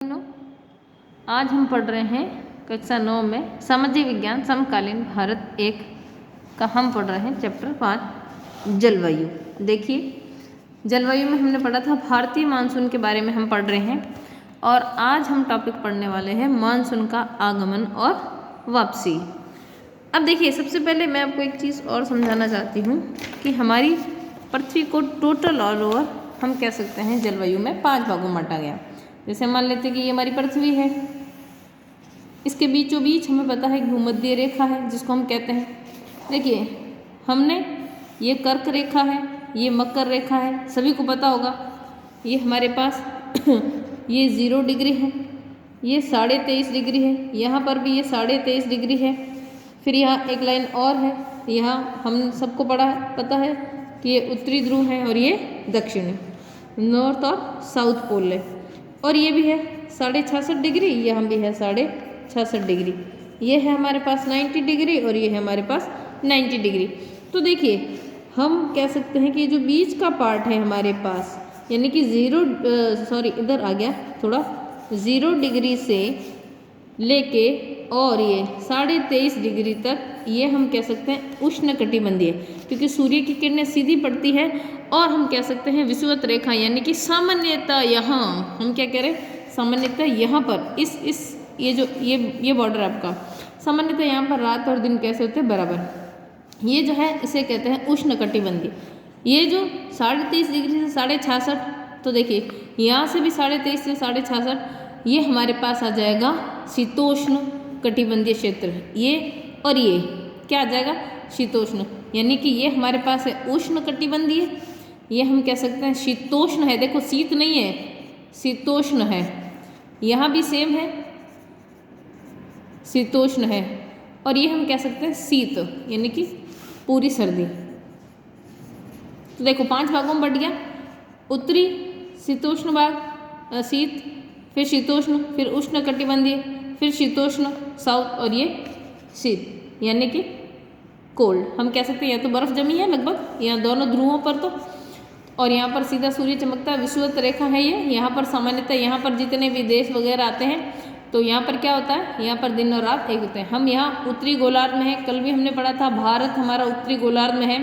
No, आज हम पढ़ रहे हैं कक्षा 9 में सामाजिक विज्ञान समकालीन भारत एक का हम पढ़ रहे हैं चैप्टर 5 जलवायु। देखिए, जलवायु में हमने पढ़ा था भारतीय मानसून के बारे में हम पढ़ रहे हैं और आज हम टॉपिक पढ़ने वाले हैं मानसून का आगमन और वापसी। अब देखिए, सबसे पहले मैं आपको एक चीज़ और समझाना चाहती हूँ कि हमारी पृथ्वी को टोटल ऑल ओवर हम कह सकते हैं जलवायु में 5 भागों में बांटा गया। जैसे मान लेते हैं कि ये हमारी पृथ्वी है, इसके बीचों बीच हमें पता है भूमध्य रेखा है जिसको हम कहते हैं। देखिए, हमने ये कर्क रेखा है, ये मकर रेखा है, सभी को पता होगा। ये हमारे पास ये 0 डिग्री है, ये 23.5 डिग्री है, यहाँ पर भी ये 23.5 डिग्री है। फिर यहाँ एक लाइन और है, यहाँ हम सबको पता है कि ये उत्तरी ध्रुव है और ये दक्षिणी, नॉर्थ और साउथ पोल है। और ये भी है 66.5 डिग्री, यहाँ भी है 66.5 डिग्री। ये है हमारे पास 90 डिग्री और ये है हमारे पास 90 डिग्री। तो देखिए, हम कह सकते हैं कि जो बीच का पार्ट है हमारे पास, यानी कि इधर आ गया थोड़ा, 0 डिग्री से लेके और ये 23.5 डिग्री तक, ये हम कह सकते हैं उष्णकटिबंधीय, क्योंकि सूर्य की किरणें सीधी पड़ती है। और हम कह सकते हैं विषुवत रेखा, यानी कि सामान्यतः यहाँ हम क्या कह रहे हैं, सामान्यतः यहाँ पर ये बॉर्डर आपका, सामान्यतः यहाँ पर रात और दिन कैसे होते हैं, बराबर। ये जो है इसे कहते हैं उष्णकटिबंधीय। ये जो 23.5 डिग्री से 66.5, तो देखिए यहाँ से भी 23.5 से 66.5, ये हमारे पास आ जाएगा शीतोष्ण कटिबंधीय क्षेत्र। ये और ये क्या आ जाएगा, शीतोष्ण, यानी कि ये हमारे पास है उष्ण कटिबंधीय, ये हम कह सकते हैं शीतोष्ण है। देखो, शीत नहीं है, शीतोष्ण है। यहाँ भी सेम है, शीतोष्ण है। और ये हम कह सकते हैं शीत, यानी कि पूरी सर्दी। तो देखो 5 भागों में बढ़ गया, उत्तरी शीतोष्ण भाग, शीत, फिर शीतोष्ण, फिर उष्ण कटिबंधीय, फिर शीतोष्ण साउथ, और ये शीत यानी कि कोल्ड हम कह सकते हैं। या तो बर्फ जमी है लगभग यहाँ दोनों ध्रुवों पर, तो और यहाँ पर सीधा सूर्य चमकता है, विषुवत रेखा है ये। यहाँ पर सामान्यतः यहाँ पर जितने भी देश वगैरह आते हैं, तो यहाँ पर क्या होता है, यहाँ पर दिन और रात एक होते हैं। हम यहाँ उत्तरी गोलार्ध में है, कल भी हमने पढ़ा था भारत हमारा उत्तरी गोलार्ध में है।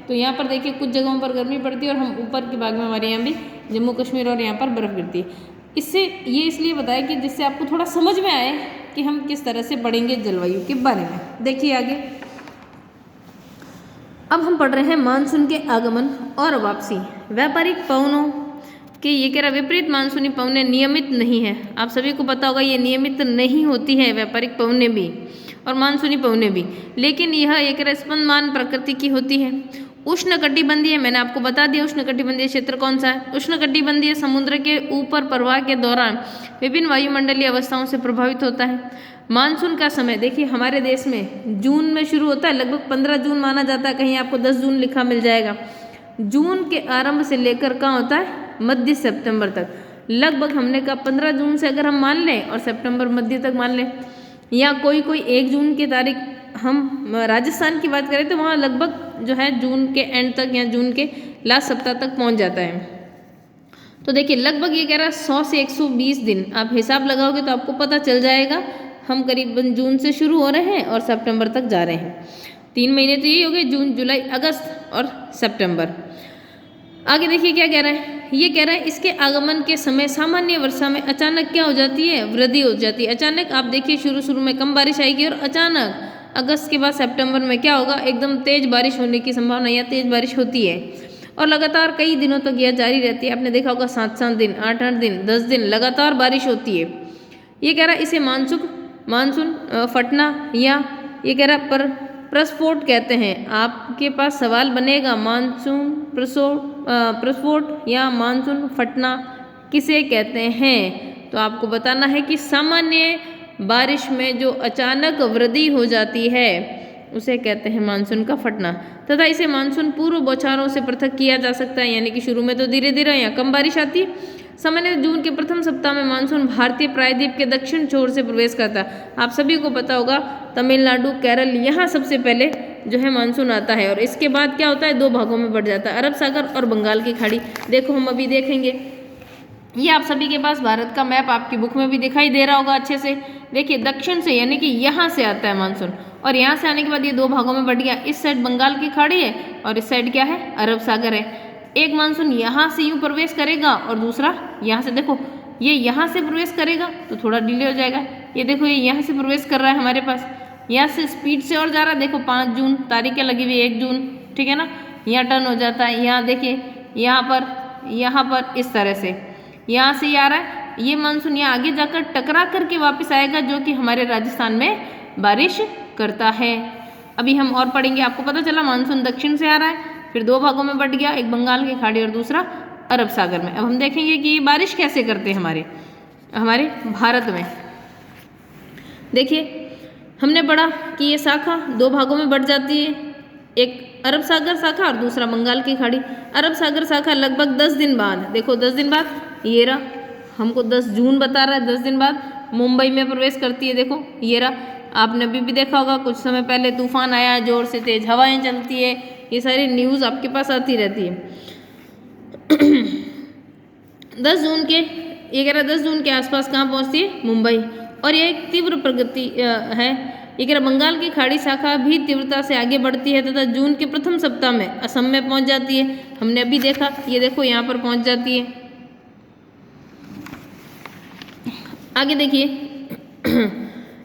तो यहाँ पर देखिए कुछ जगहों पर गर्मी पड़ती है और हम ऊपर के भाग में हमारे यहाँ भी जम्मू कश्मीर और यहाँ पर बर्फ़ गिरती है। इससे ये इसलिए बताया कि जिससे आपको थोड़ा समझ में आए कि हम किस तरह से पढ़ेंगे जलवायु के बारे में। देखिए आगे, अब हम पढ़ रहे हैं मानसून के आगमन और वापसी। व्यापारिक पवनों के ये कह रहा विपरीत मानसूनी पवनें नियमित नहीं है। आप सभी को पता होगा ये नियमित नहीं होती है, व्यापारिक पवनें भी और मानसूनी पवनें भी, लेकिन यह एक स्पंदमान प्रकृति की होती है। उष्णकटिबंधीय, मैंने आपको बता दिया उष्णकटिबंधीय क्षेत्र कौन सा है। उष्णकटिबंधीय समुद्र के ऊपर प्रवाह के दौरान विभिन्न वायुमंडलीय अवस्थाओं से प्रभावित होता है। मानसून का समय देखिए हमारे देश में जून में शुरू होता है, लगभग 15 जून माना जाता है, कहीं आपको 10 जून लिखा मिल जाएगा। जून के आरंभ से लेकर कहाँ होता है, मध्य सितंबर तक। लगभग हमने कहा 15 जून से अगर हम मान लें और सितंबर मध्य तक मान लें, या कोई 1 जून की तारीख, हम राजस्थान की बात करें तो वहाँ लगभग जो है जून के एंड तक या जून के लास्ट सप्ताह तक पहुँच जाता है। तो देखिए लगभग ये कह रहा है 100 से 120 दिन, आप हिसाब लगाओगे तो आपको पता चल जाएगा। हम करीबन जून से शुरू हो रहे हैं और सितंबर तक जा रहे हैं। 3 महीने तो यही हो गए, जून जुलाई अगस्त और सितंबर। आगे देखिए क्या कह रहा है, ये कह रहा है इसके आगमन के समय सामान्य वर्षा में अचानक क्या हो जाती है, वृद्धि हो जाती है। अचानक आप देखिए शुरू में कम बारिश आएगी और अचानक अगस्त के बाद सितंबर में क्या होगा, एकदम तेज बारिश होने की संभावना या तेज बारिश होती है और लगातार कई दिनों तक यह जारी रहती है। आपने देखा होगा 7-7 दिन, 8-8 दिन, 10 दिन लगातार बारिश होती है। ये कह रहा है इसे मानसून फटना या ये कह रहा है प्रस्फोट कहते हैं। आपके पास सवाल बनेगा मानसून प्रस्फोट या मानसून फटना किसे कहते हैं, तो आपको बताना है कि सामान्य बारिश में जो अचानक वृद्धि हो जाती है उसे कहते हैं मानसून का फटना, तथा इसे मानसून पूर्व बौछारों से पृथक किया जा सकता है। यानी कि शुरू में तो धीरे धीरे या कम बारिश आती है। सामान्य जून के प्रथम सप्ताह में मानसून भारतीय प्रायद्वीप के दक्षिण छोर से प्रवेश करता है। आप सभी को पता होगा तमिलनाडु, केरल, यहाँ सबसे पहले जो है मानसून आता है और इसके बाद क्या होता है, 2 भागों में बढ़ जाता है, अरब सागर और बंगाल की खाड़ी। देखो हम अभी देखेंगे ये आप सभी के पास भारत का मैप आपकी बुक में भी दिखाई दे रहा होगा अच्छे से। देखिए दक्षिण से यानी कि यहाँ से आता है मानसून, और यहाँ से आने के बाद ये दो भागों में बट गया। इस साइड बंगाल की खाड़ी है और इस साइड क्या है, अरब सागर है। एक मानसून यहाँ से यूँ प्रवेश करेगा और दूसरा यहाँ से। देखो ये यहाँ से प्रवेश करेगा तो थोड़ा डिले हो जाएगा। ये देखो ये यहाँ से प्रवेश कर रहा है हमारे पास, यहाँ से स्पीड से और जा रहा है। देखो 5 जून तारीखें लगी हुई, 1 जून, ठीक है ना। यहाँ टर्न हो जाता है, यहाँ देखिए यहाँ पर इस तरह से यहाँ से ये आ रहा है। ये मानसून यहाँ आगे जाकर टकरा करके वापस आएगा, जो कि हमारे राजस्थान में बारिश करता है। अभी हम और पढ़ेंगे, आपको पता चला मानसून दक्षिण से आ रहा है, फिर दो भागों में बट गया, एक बंगाल की खाड़ी और दूसरा अरब सागर में। अब हम देखेंगे कि ये बारिश कैसे करते हैं हमारे भारत में। देखिए हमने पढ़ा कि ये शाखा दो भागों में बट जाती है, एक अरब सागर शाखा और दूसरा बंगाल की खाड़ी। अरब सागर शाखा लगभग 10 दिन बाद, देखो 10 दिन बाद, ये रहा हमको 10 जून बता रहा है, 10 दिन बाद मुंबई में प्रवेश करती है। देखो ये रहा, आपने अभी भी देखा होगा कुछ समय पहले तूफान आया, जोर से तेज हवाएं चलती है, ये सारी न्यूज़ आपके पास आती रहती है। 10 जून के ये कह रहा 10 जून के आसपास कहाँ पहुँचती है, मुंबई, और ये एक तीव्र प्रगति है। ये कह रहा बंगाल की खाड़ी शाखा भी तीव्रता से आगे बढ़ती है तथा जून के प्रथम सप्ताह में असम में पहुँच जाती है। हमने अभी देखा, ये देखो यहाँ पर पहुँच जाती है। आगे देखिए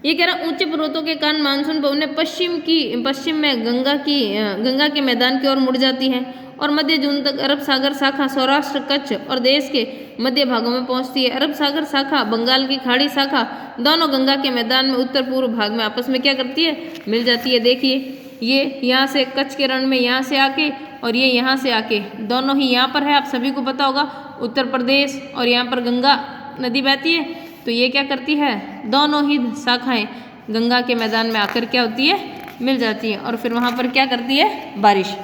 ये कह रहा ऊंचे पर्वतों के कारण मानसून उन्हें पश्चिम में गंगा के मैदान की ओर मुड़ जाती है और मध्य जून तक अरब सागर शाखा सौराष्ट्र, कच्छ और देश के मध्य भागों में पहुंचती है। अरब सागर शाखा बंगाल की खाड़ी शाखा दोनों गंगा के मैदान में उत्तर पूर्व भाग में आपस में क्या करती है, मिल जाती है। देखिए ये यहाँ से कच्छ के रण में यहाँ से आके और ये यहाँ से आके दोनों ही यहाँ पर है, आप सभी को पता होगा उत्तर प्रदेश, और यहाँ पर गंगा नदी बहती है। तो ये क्या करती है, दोनों ही शाखाएं गंगा के मैदान में आकर क्या होती है, मिल जाती है, और फिर वहाँ पर क्या करती है, बारिश।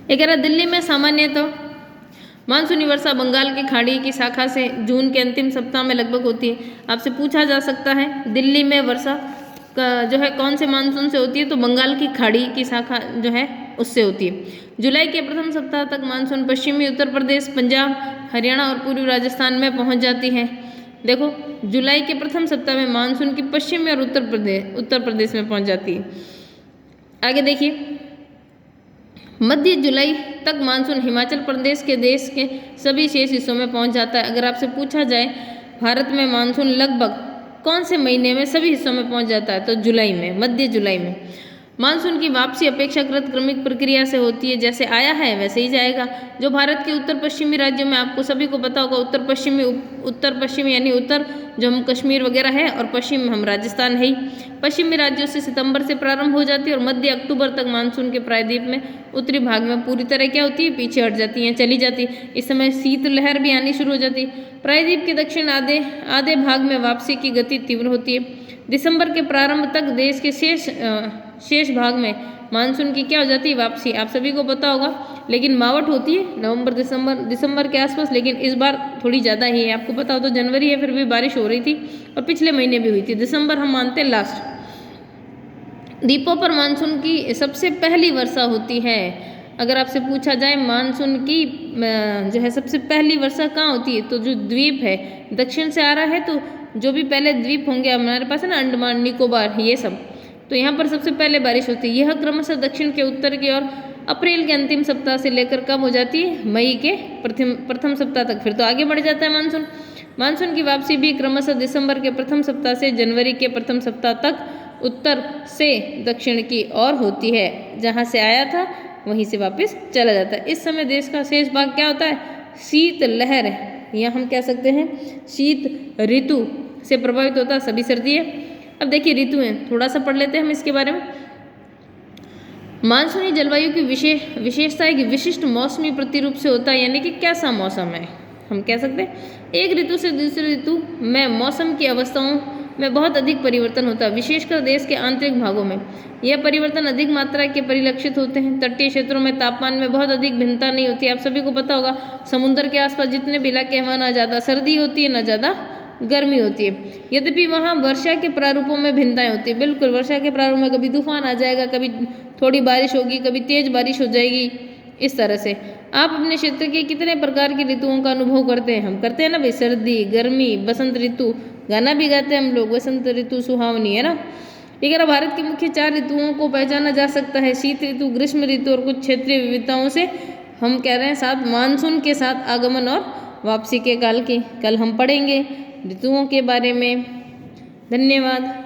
ये कह रहा दिल्ली में सामान्यतः मानसूनी वर्षा बंगाल की खाड़ी की शाखा से जून के अंतिम सप्ताह में लगभग होती है। आपसे पूछा जा सकता है दिल्ली में वर्षा जो है कौन से मानसून से होती है, तो बंगाल की खाड़ी की शाखा जो है उससे होती है। जुलाई के प्रथम सप्ताह तक मानसून पश्चिमी उत्तर प्रदेश, पंजाब, हरियाणा और पूर्वी राजस्थान में पहुंच जाती है। देखो जुलाई के प्रथम सप्ताह में मानसून की पश्चिमी और उत्तर प्रदेश में पहुंच जाती है। आगे देखिए मध्य जुलाई तक मानसून हिमाचल प्रदेश के देश के सभी शेष हिस्सों में पहुंच जाता है। अगर आपसे पूछा जाए भारत में मानसून लगभग कौन से महीने में सभी हिस्सों में पहुंच जाता है, तो जुलाई में, मध्य जुलाई में। मानसून की वापसी अपेक्षाकृत क्रमिक प्रक्रिया से होती है, जैसे आया है वैसे ही जाएगा। जो भारत के उत्तर पश्चिमी राज्यों में आपको सभी को पता होगा, उत्तर पश्चिमी यानी उत्तर जम्मू कश्मीर वगैरह है, और पश्चिम हम राजस्थान है ही। पश्चिमी राज्यों से सितंबर से प्रारंभ हो जाती है और मध्य अक्टूबर तक मानसून के प्रायद्वीप में उत्तरी भाग में पूरी तरह क्या होती है, पीछे हट जाती हैं, चली जाती। इस समय शीतलहर भी आनी शुरू हो जाती है। प्रायद्वीप के दक्षिण आधे भाग में वापसी की गति तीव्र होती है। दिसंबर के प्रारंभ तक देश के शेष भाग में मानसून की क्या हो जाती है, वापसी। आप सभी को पता होगा, लेकिन मावट होती है नवंबर दिसंबर के आसपास, लेकिन इस बार थोड़ी ज़्यादा ही है। आपको पता हो तो जनवरी है, फिर भी बारिश हो रही थी, और पिछले महीने भी हुई थी। दिसंबर हम मानते हैं लास्ट। द्वीपों पर मानसून की सबसे पहली वर्षा होती है। अगर आपसे पूछा जाए मानसून की जो है सबसे पहली वर्षा कहाँ होती है, तो जो द्वीप है दक्षिण से आ रहा है, तो जो भी पहले द्वीप होंगे हमारे पास है ना, अंडमान निकोबार, ये सब, तो यहाँ पर सबसे पहले बारिश होती है। यह क्रमशः दक्षिण के उत्तर की ओर अप्रैल के अंतिम सप्ताह से लेकर कब हो जाती है, मई के प्रथम सप्ताह तक, फिर तो आगे बढ़ जाता है मानसून। मानसून की वापसी भी क्रमशः दिसंबर के प्रथम सप्ताह से जनवरी के प्रथम सप्ताह तक उत्तर से दक्षिण की ओर होती है। जहाँ से आया था वहीं से वापस चला जाता है। इस समय देश का शेष भाग क्या होता है, शीत लहर, या हम कह सकते हैं शीत ऋतु से प्रभावित होता है, सभी सर्दी है। अब देखिए ऋतु हैं, थोड़ा सा पढ़ लेते हैं हम इसके बारे में। मानसूनी जलवायु की विशेषता है कि विशिष्ट मौसमी प्रतिरूप से होता है, यानी कि कैसा मौसम है, हम कह सकते हैं। एक ऋतु से दूसरी ऋतु में मौसम की अवस्थाओं में बहुत अधिक परिवर्तन होता है, विशेषकर देश के आंतरिक भागों में। यह परिवर्तन अधिक मात्रा के परिलक्षित होते हैं। तटीय क्षेत्रों में तापमान में बहुत अधिक भिन्नता नहीं होती। आप सभी को पता होगा समुद्र के आसपास जितने भी इलाके हैं वहाँ ना ज़्यादा सर्दी होती है ना ज़्यादा गर्मी होती है। यद्यपि वहाँ वर्षा के प्रारूपों में भिन्नताएं होती है। बिल्कुल वर्षा के प्रारूप में कभी तूफान आ जाएगा, कभी थोड़ी बारिश होगी, कभी तेज बारिश हो जाएगी, इस तरह से आप अपने क्षेत्र के कितने प्रकार की ऋतुओं का अनुभव करते हैं? हम करते हैं ना भाई, सर्दी, गर्मी, बसंत ऋतु, गाना भी गाते हैं हम लोग, बसंत ऋतु सुहावनी, है ना। ठीक है ना। भारत की मुख्य 4 ऋतुओं को पहचाना जा सकता है, शीत ऋतु, ग्रीष्म ऋतु और कुछ क्षेत्रीय विविधताओं से हम कह रहे हैं साथ मानसून के साथ आगमन और वापसी के काल की कल हम पढ़ेंगे ऋतुओं के बारे में। धन्यवाद।